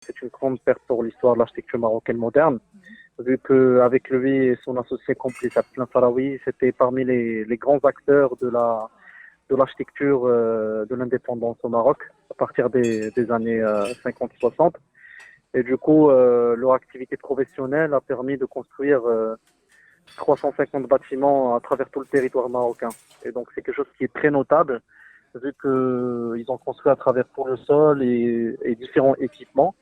C'est une grande perte pour l'histoire de l'architecture marocaine moderne, vu qu'avec lui et son associé complice Abdel Faraoui, c'était parmi les grands acteurs de l'architecture de l'indépendance au Maroc, à partir des années 50-60. Et du coup, leur activité professionnelle a permis de construire 350 bâtiments à travers tout le territoire marocain. Et donc, c'est quelque chose qui est très notable, vu qu'ils ont construit à travers tout le sol et différents équipements.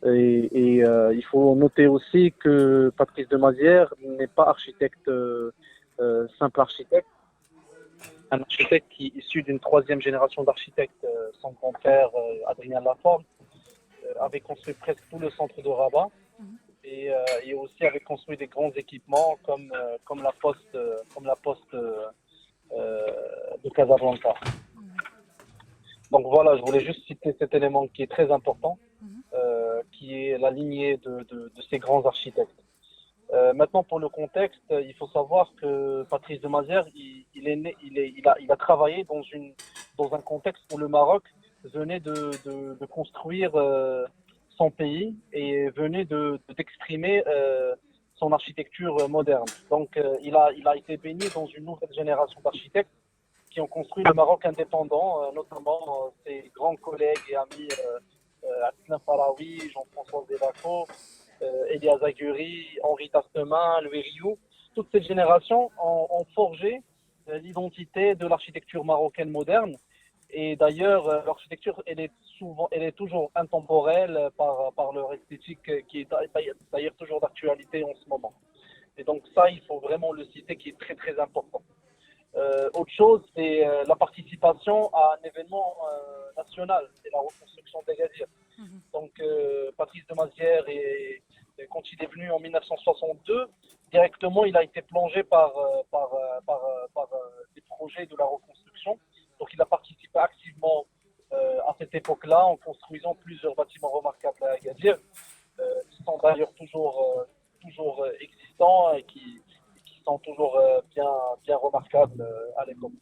Il faut noter aussi que Patrice de Mazières n'est pas architecte, simple architecte, un architecte qui est issu d'une troisième génération d'architectes. Son grand-père, Adrien Laforgue, avait construit presque tout le centre de Rabat et aussi avait construit des grands équipements comme la poste de Casablanca. Donc voilà, je voulais juste citer cet élément qui est très important, qui est la lignée de ces grands architectes. Maintenant, pour le contexte, il faut savoir que Patrice de Mazières, il a travaillé dans un contexte où le Maroc venait de construire son pays et venait d'exprimer son architecture moderne. Donc, il a été baigné dans une nouvelle génération d'architectes qui ont construit le Maroc indépendant, notamment ses grands collègues et amis Aslan Faraoui, Jean-François Zélaco, Elias Aguri, Henri Tastemin, Louis Rioux. Toutes ces générations ont forgé l'identité de l'architecture marocaine moderne. Et d'ailleurs, l'architecture, elle est toujours intemporelle par leur esthétique qui est d'ailleurs toujours d'actualité en ce moment. Et donc ça, il faut vraiment le citer, qui est très très important. Autre chose, c'est la participation à un événement national, c'est la reconstruction d'Agadir. Donc Patrice de Mazières, quand il est venu en 1962, directement il a été plongé par des projets de la reconstruction. Donc il a participé activement à cette époque-là en construisant plusieurs bâtiments remarquables à Agadir, qui sont d'ailleurs toujours existants et qui sont toujours bien remarquables à l'époque.